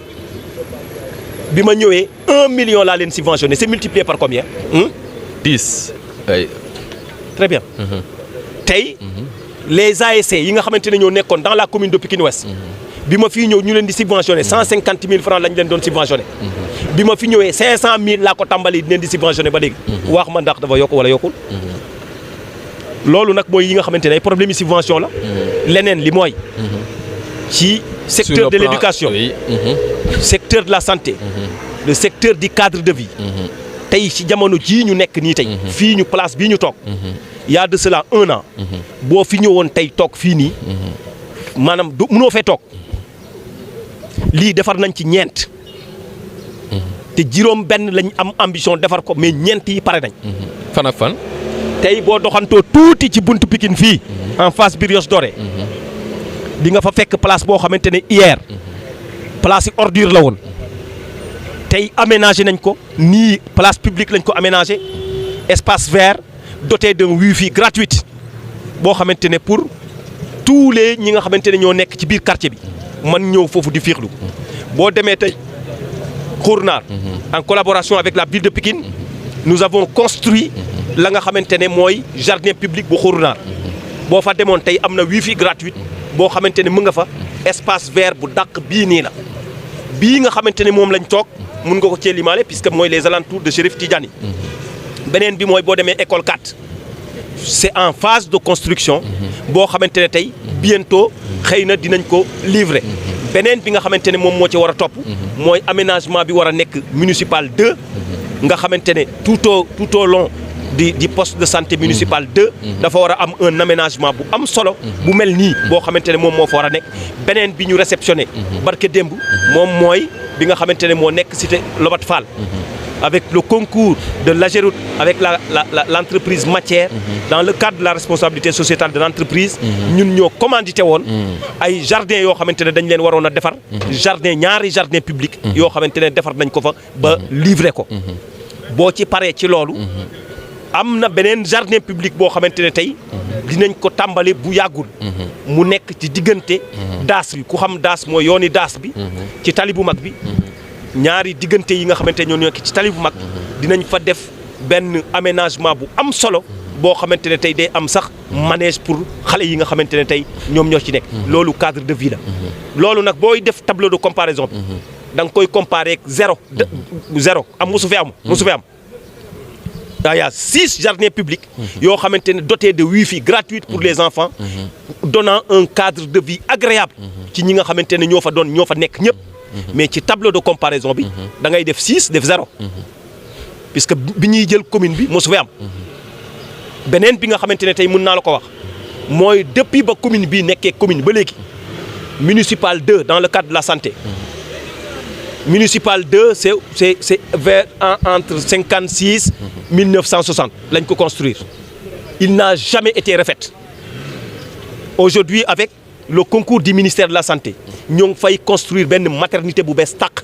bi ma ñëwee 1 million laa leen subventionné c'est multiplié par combien. 10. oui. très bien. tey les ASC yi nga xamante ne ñoo nekkoon dans la commune de Pikine Ouest. bi ma fii ñëw ñu leen di subventionné 150 000 francs lañ leen doon subventionné. bi ma fi ñëwee 500 000 laa ko tàmbali di leen di subventionné ba léegi. wax ma ndax dafa yokk wala yokkul. loolu nag mooy yi nga xamante ne ay problème yi subvention la. leneen li mooy. ci secteur de l'éducation. secteur de la santé. le secteur du cadre de vie. tey ci jamono jii ñu nekk nii tey. fii ñu place bii ñu toog. y a de cela 1 an. boo fi ñëwoon tey toog fii nii. maanaam du mënoo fee toog. lii defar nañ ci ñeent. te juróom benn lañ am ambition defar ko mais ñeent yi pare nañ. fan ak fan. tey boo doxantoo tuuti ci buntu Pikine fii. en face Brioche Dorée. di nga fa fekk place boo xamante ne hier. place yi ordure la woon. tey aménagé nañ ko nii place publique lañ ko aménagé espace vert doté d'un wifi gratuit boo xamante ne pour tous les ñi nga xamante ne ñoo nekk ci biir quartier bi man ñëw foofu di fiixlu boo demee tey Khournar en collaboration avec la ville de Pikine nous avons construit la nga xamante ne mooy jardin public bu Khournar boo fa demoon tey am na wifi gratuit boo xamante ne mu nga fa espace vert bu dàq bii nii la bii nga xamante ne moom lañ toog mun nga ko cee limaale puisque mooy les alentours de Chérif Tidiane beneen bi mooy boo demee école 4 c'est en phase de construction boo xamante ne tey bientôt xëy na dinañ ko livrer beneen bi nga xamante ne moom moo ci war a topp mooy aménagement bi war a nekk municipal 2 nga xamante ne tout au long di poste de santé municipal 2 dafa war a am un aménagement bu am solo bu mel nii boo xamante ne moom moo fa war a nekk beneen bi ñu réceptionné barke démb moom mooy bi nga xamante ne moo nekk cité Lobat Fall avec le concours de l'AGEROUTE avec l'entreprise matière dans le cadre de la responsabilité sociétale de l'entreprise ñun ñoo commandité woon ay jardin yoo xamante ne dañ leen waroon a defar ñaari jardin public yoo xamante ne defar nañ ko fa ba livrer ko boo ci paree ci loolu am na beneen jardin public boo xamante ne tey dinañ ko tàmbali bu yàggul mu nekk ci diggante daas bi ku xam daas mooy yooni daas bi ci tali bu mag bi ñaari diggante yi nga xamante ñoo nekk ci tali bu mag dinañ fa def benn aménagement bu am solo boo xamante ne tey day am sax manège pour xale yi nga xamante ne tey ñoom ñoo ci nekk loolu cadre de vie la loolu nag booy def tableau de comparaison bi da nga koy comparer ak zéro am mosu fi am il y a 6 jardins publics yoo xamante ne dotés de wifi gratuit pour les enfants donnant un cadre de vie agréable ci ñi nga xamante ne ñoo fa nekk ñëpp mais ci tableau de comparaison bi da ngay def 6 def 0 puisque bi ñuy jël commune bi mosu fi am beneen bi nga xamante ne tey mën naa la ko wax mooy depuis ba commune bi nekkee commune ba léegi municipal 2 dans le cadre de la santé municipal 2 c'est vers entre 56 1960 lañ ko construire il n'a jamais été refait aujourd'hui avec le concours du ministère de la santé ñoo ngi fay construire benn maternité bu bees tàq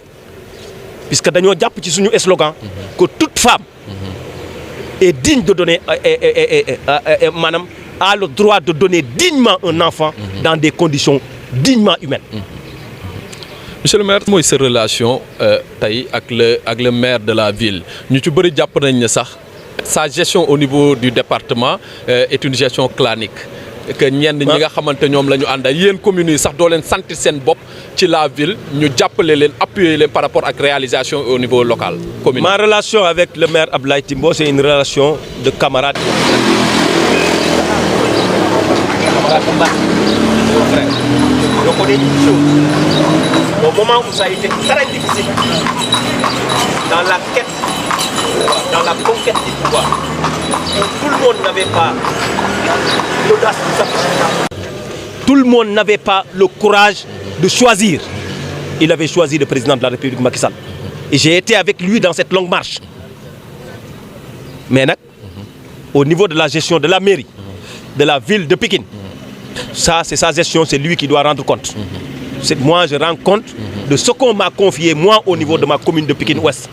puisque dañoo jàpp ci suñu slogan que toute femme est digne de donner maanaam a le droit de donner dignement un enfant dans des conditions dignement humaines. Monsieur le maire mooy sa relation tey ak le maire de la ville ñu ci bëri jàpp nañ ne sax sa gestion au niveau du département est une gestion clanique que ñenn ñi nga xamante ñoom la ñu àndal yéen communes yi sax doo leen sentir seen bopp ci la ville ñu jàppale leen appuyer leen par rapport ak réalisation au niveau local communal. Ma relation avec le maire Abdoulaye Timbo, c'est une relation de camarade. Je connais une chose. Au moment où ça a été très difficile, dans la quête, dans la conquête du pouvoir, tout le monde n'avait pas l'audace de s'afficher. Tout le monde n'avait pas le courage de choisir. Il avait choisi le président de la République, Macky Sall. Et j'ai été avec lui dans cette longue marche. Mais au niveau de la gestion de la mairie, de la ville de Pikine, ça c'est sa gestion, c'est lui qui doit rendre compte. Moi je rends compte de ce qu'on m'a confié, moi au niveau de ma commune de Pikine-Ouest.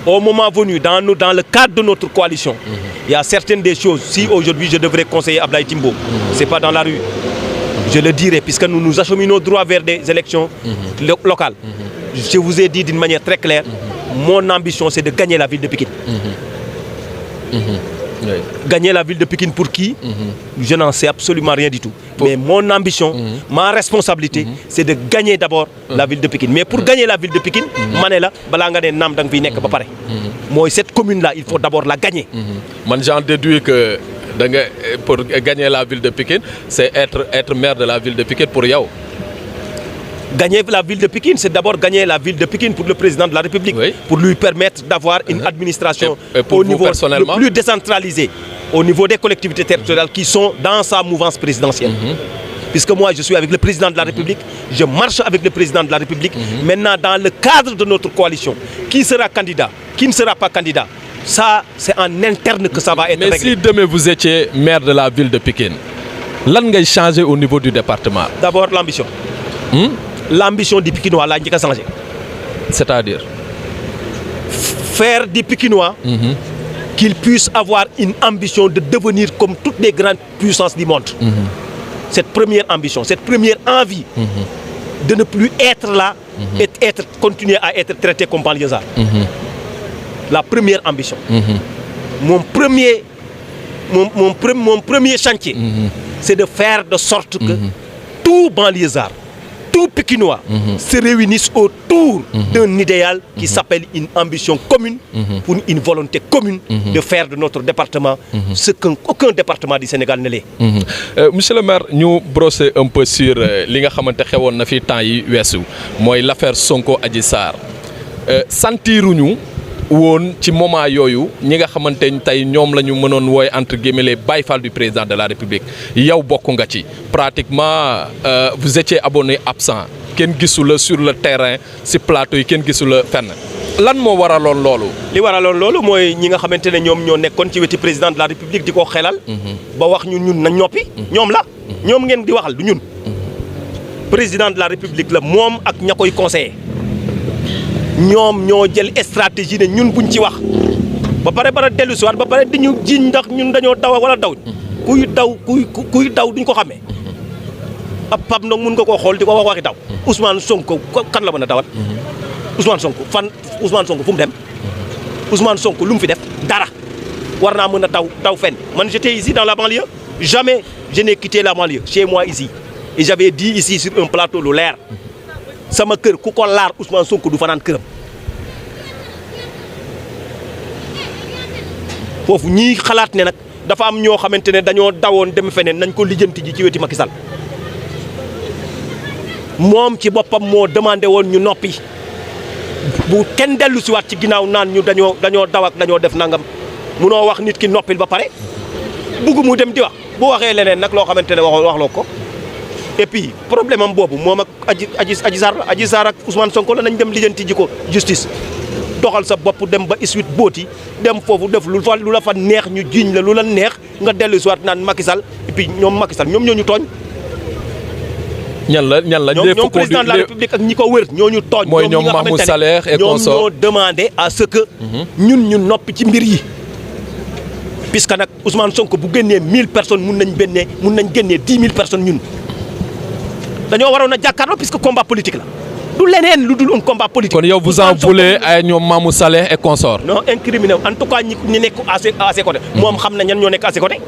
Au moment venu, dans le cadre de notre coalition, il y a certaines des choses, si aujourd'hui je devrais conseiller Abdoulaye Timbo, c'est pas dans la rue, je le dirais, puisque nous nous acheminons droit vers des élections locales. Je vous ai dit d'une manière très claire, mon ambition c'est de gagner la ville de Pikine. Oui. Gagner la ville de Pikine pour qui? Je n'en sais absolument rien du tout. Mais mon ambition, ma responsabilité, c'est de gagner d'abord la ville de Pikine. Mais pour gagner la ville de Pikine, Manela, cette commune-là, il faut d'abord la gagner. Moi, j'en déduis que pour gagner la ville de Pikine, c'est être maire de la ville de Pikine pour Yao. Gagner la ville de Pikine, c'est d'abord gagner la ville de Pikine pour le président de la République, oui. Pour lui permettre d'avoir une administration au niveau le plus décentralisé, au niveau des collectivités territoriales qui sont dans sa mouvance présidentielle. Puisque moi, je suis avec le président de la République, je marche avec le président de la République. Maintenant, dans le cadre de notre coalition, qui sera candidat, qui ne sera pas candidat, ça, c'est en interne que ça va être réglé. Mais si demain vous étiez maire de la ville de Pikine, qu'est-ce que vous changez au niveau du département? D'abord, l'ambition. L'ambition du Pikinois là, a changé. C'est-à-dire faire des Pikinois qu'ils puissent avoir une ambition de devenir comme toutes les grandes puissances du monde. Cette première ambition, cette première envie de ne plus être là et continuer à être traité comme banlieusard. La première ambition. Mon premier chantier, c'est de faire de sorte que tout banlieusard, tout Pikinois se réunissent autour d'un idéal qui s'appelle une ambition commune pour une volonté commune de faire de notre département ce qu'aucun département du Sénégal ne l'est. Monsieur le maire, nous brosser un peu sur li nga xamanté xewon na fi temps yi wessu moy l'affaire Sonko Adji Sarr. Sentiruñu woon ci moment yooyu ñi nga xamante ni tey ñoom la ñu mënoon wooy entre guillemets les Baye Fall du président de la République yow bokk nga ci pratiquement vous étiez abonné absent kenn gisu la sur le terrain si plateau yi kenn gisu la fenn lan moo waraloon loolu. li waraloon loolu mooy ñi nga xamante ne ñoom ñoo nekkoon ci wetu président de la République di ko xelal. ba wax ñun nañ ñoppi. ñoom la ñoom ngeen di waxal du ñun. président de la République la moom ak ña koy conseiller. ñoom ñoo jël stratégie ne ñun buñ ci wax ba pare bara dellu si waat ba pare di ñu jiñ ndax ñun dañoo daw wala daw kuy daw duñ ko xamee ab pap nag mun nga koo xool di ko wax waxi daw. Ousmane Sonko kan la mën a dawal. Ousmane Sonko fu mu dem. Ousmane Sonko lu mu fi def dara war naa mën a daw fenn man j'étais ici dans la banlieue jamais je n'ai quitté la banlieue chez moi ici et j'avais dit ici sur un plateau lu leer. sama kër ku ko laar Ousmane Sonko du fanaan këram foofu ñii xalaat ne nag dafa am ñoo xamante ne dañoo dawoon dem feneen nañ ko lijjanti ji ci weti Macky Sall moom ci boppam moo demandé woon ñu noppi bu kenn dellu si waat ci ginnaaw naan ñu dañoo daw ak dañoo def nangam munoo wax nit ki noppil ba pare bugg mu dem di wax bu waxee leneen nag loo xamante ne waxloo ko. Et puis problème am boobu moom ak Adji Sarr ak Ousmane Sonko la nañ dem lijjanti ji ko justice doxal sa bopp dem ba isuit booti dem foofu def lu la fa neex ñu jiiñ la lu la neex nga dellu si waat naan Macky Sall et puis ñoom Macky Sall ñoom ñoo ñu tooñ ñan la ñoom président de la République ak ñi ko wër ñooñu tooñ. mooy ñoom Mahmoud Saleh et consort ñoo demandé à ce que. ñun ñu noppi ci mbir yi. puisque nag Ousmane Sonko bu génnee 1000 personnes mun nañ génnee 10 000 personnes ñun dañoo waroon a jàkkaarloo puisque combat politique la du leneen lu dul un combat politique. kon yow vous en voulez ay ñoom Mahmoud Saleh et consort. non incriminé en tout cas ñi nekk à ses côtés. moom xam na ñan ñoo nekk à ses côtés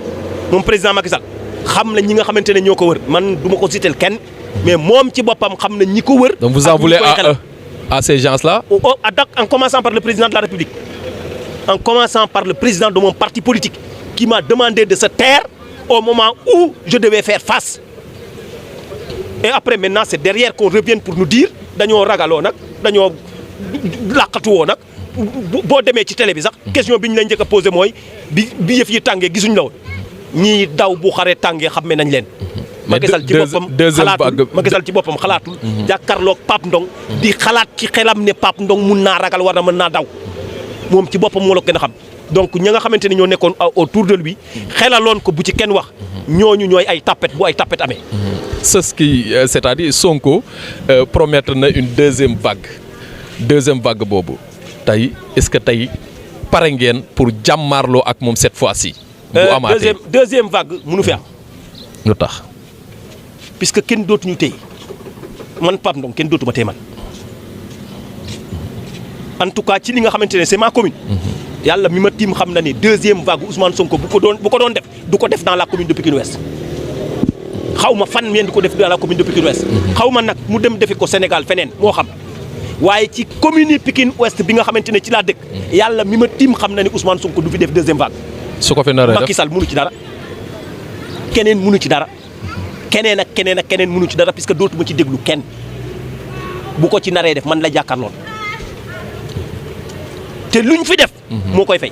moom président Macky Sall xam na ñi nga xamante ne ñoo ko wër man du ma ko citer kenn mais moom ci boppam xam na ñi ko wër. donc vous en voulez à ces gens-là. En commençant par le président de la République. En commençant par le président de mon parti politique qui m'a demandé de se taire au moment où je devais faire face. Et après maintenant c'est derrière qu'on revienne pour nous dire dañoo ragaloo nag dañoo làqatuwoo nag boo demee ci télé bi sax question bi ñu lay njëkk a posé mooy bi yëf yi tàngee gisuñ la woon ñii daw bu xaree tàngee xam nañ leen. Macky Sall ci boppam xalaatul Macky Sall ci boppam xalaatul. jàkkaarloog Pape Ndong di xalaat ci xelam ne Pape Ndong mun naa ragal war na mën naa daw. moom ci boppam moo la gën a xam donc ña nga xamante ne ñoo nekkoon autour de lui xelaloon ko bu ci kenn wax ñooñu ñooy ay tapet bu ay tapet amee. c'est-à-dire Sonko promettre na une deuxième vague boobu tey est-ce que tey pare ngeen pour jàmmaarloo ak moom cette fois-ci. bu amaatee deuxième vague mënu fi am. lu tax. puisque kenn dootuñu téye man Pape Ndong kenn dootuma téye man. en tout cas ci li nga xamante ne c'est ma commune. yàlla mi ma tiim xam na ni deuxième vague Ousmane Sonko bu ko doon def du ko def dans la commune de Pikine Ouest. xaw ma fan ngeen di ko def dans la commune de Pikine Ouest. xaw ma nag mu dem defi ko Sénégal feneen moo xam waaye ci commune yi Pikine Ouest bi nga xamante ne ci laa dëkk yàlla mi ma tiim xam na ni Ousmane Sonko du fi def deuxième vague. su ko fi naree def Macky Sall mënu ci dara keneen mënu ci dara keneen ak keneen mënu ci dara puisque dootuma ci déglu kenn bu ko ci naree def man la jàkkaarloon. te luñ fi def. moo koy fay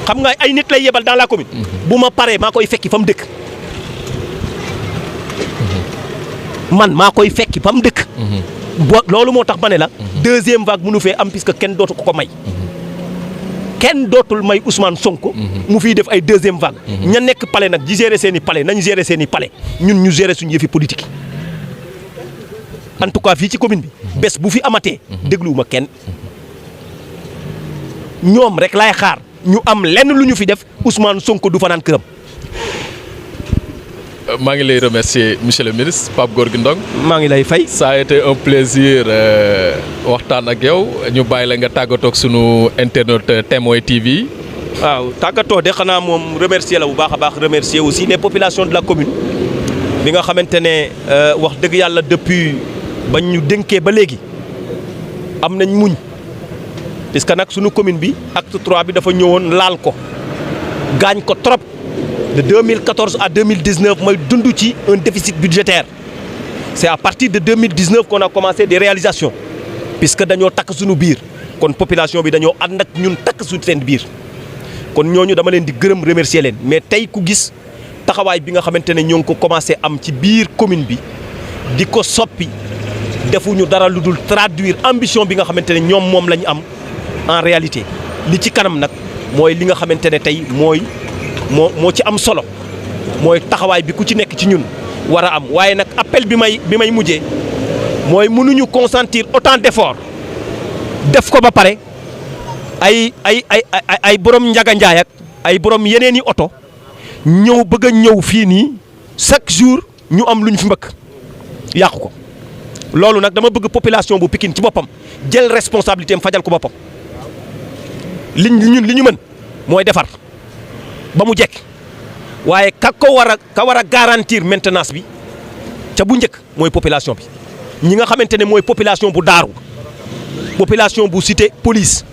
xam nga ay nit lay yebal dans la commune. bu ma paree maa koy fekki fa mu dëkk. man maa koy fekki fa mu dëkk. loolu moo tax ma ne la. deuxième vague mënu fee am puisque kenn dootu ko may. kenn dootul may Ousmane Sonko. mu fiy def ay deuxième vague. ña nekk palais nag di gérer seen i palais nañu gérer seen i palais ñun ñu gérer suñu yëfi politique en tout cas fii ci commune bi. bés bu fi amatee. dégluwuma kenn. ñoom rek laay xaar ñu am lenn lu ñu fi def Ousmane Sonko du fanaan këram. maa ngi lay remercier monsieur le ministre Pape Gorgui Ndong. maa ngi lay fay. ça a été un plaisir waxtaan ak yow ñu bàyyi la nga tàggatoo ak sunu internaute Témoin TV. waaw tàggatoo de xanaa moom remercier la bu baax a baax remercier aussi les populations de la commune bi nga xamante ne wax dëgg yàlla depuis bañ ñu dénkee ba léegi am nañ muñ. puisque nag suñu commune bi acte 3 bi dafa ñëwoon laal ko gaañ ko trop de 2014 à 2019 mooy dund ci un déficit budgétaire c'est à partir de 2019 qu'on a commencé des réalisations puisque dañoo takk suñu biir kon population bi dañoo ànd ak ñun takk suñu seen biir kon ñooñu dama leen di gërëm remercier leen mais tey ku gis taxawaay bi nga xamante ne ñoo ngi ko commencé am ci biir commune bi di ko soppi defuñu dara lu dul traduire ambition bi nga xamante ne ñoom moom la ñu am. En réalité li ci kanam nag mooy li nga xamante ne tey moo ci am solo mooy taxawaay bi ku ci nekk ci ñun war a am waaye nag appel bi may mujjee mooy mënuñu consentir autant d'efforts def ko ba pare ay borom njaga njaay ak ay borom yeneen i oto ñëw bëgg a ñëw fii nii chaque jour ñu am lu ñu fi mbëkk yàqu ko loolu nag dama bëgg population bu Pikine ci boppam jël responsabilité am fajal ko boppam. li ñu mën mooy defar ba mu jekk waaye ka war a garantir maintenance bi ca bu njëkk mooy population bi ñi nga xamante ne mooy population bu Daaru population bu Cité Police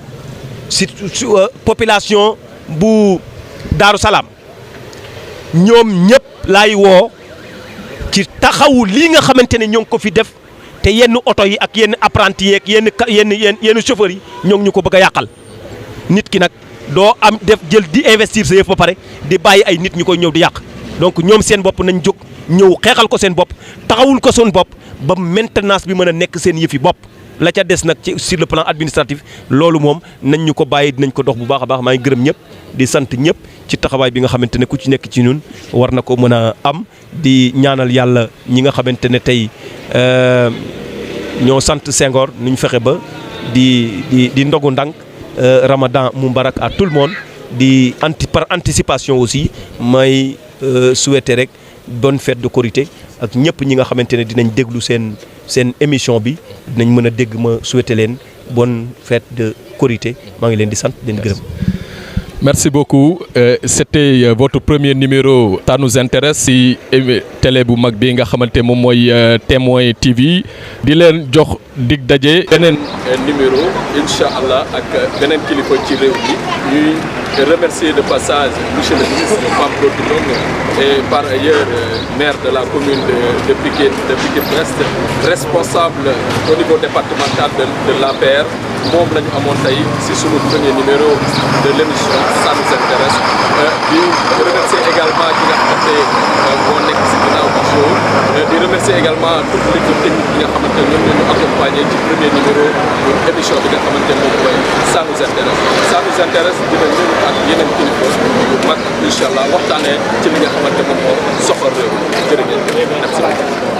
population bu Daaru Salaam ñoom ñëpp laay woo ci taxawu lii nga xamante ne ñoo ngi ko fi def te yenn oto yi ak yenn apprenti yi ak yenn chauffeurs yi ñoo ngi ñu ko bëgg a yàqal. nit ki nag doo am def jël di investir sa yëf ba pare di bàyyi ay nit ñu koy ñëw di yàq donc ñoom seen bopp nañ jóg ñëw xeexal ko seen bopp taxawul ko seen bopp ba maintenance bi mën a nekk seen yëfi bopp la ca des nag ci sur le plan administratif loolu moom nañ ñu ko bàyyi dinañ ko dox bu baax a baax maa ngi gërëm ñëpp di sant ñëpp ci taxawaay bi nga xamante ne ku ci nekk ci ñun war na ko mën a am di ñaanal yàlla ñi nga xamante ne tey ñoo sant Senghor nu ñu fexe ba di ndogu ndànk Ramadan Moubarak à tout le monde di par anticipation aussi may souhaiter rek bonne fête de Korité ak ñëpp ñi nga xamante ne dinañ déglu seen émission bi dinañ mën a dégg ma souhaiter leen bonne fête de Korité maa ngi leen di sant di leen gërëm. Merci beaucoup. C'était votre premier numéro Ça nous intéresse si télé bu mag bi nga xamante moom mooy Témoin TV di leen jox dig daje beneen numéro incha allah ak beneen kilifa ci réew mi ñuy remercier de passage monsieur le ministre Pape Gorgui Ndong et par ailleurs maire de la commune de Pikine Ouest, responsable au niveau départemental de l'APR. moom la ñu amoon tey si sunu premier numéro de l'émission Ça nous intéresse di remercier également ki nga xamante moo nekk si ginnaaw bi show di remercier également toute l'équipe technique bi nga xamante ñoom ñoo ñu accompagner ci premier numéro émission bi nga xamante moom mooy Ça nous intéresse. Ça nous intéresse dina ñëw ak yeneen kilifa yu mag incha allah waxtaanee ci li nga xamante moom moo soxal réew mi jërë ngeen jëf merci beaucoup.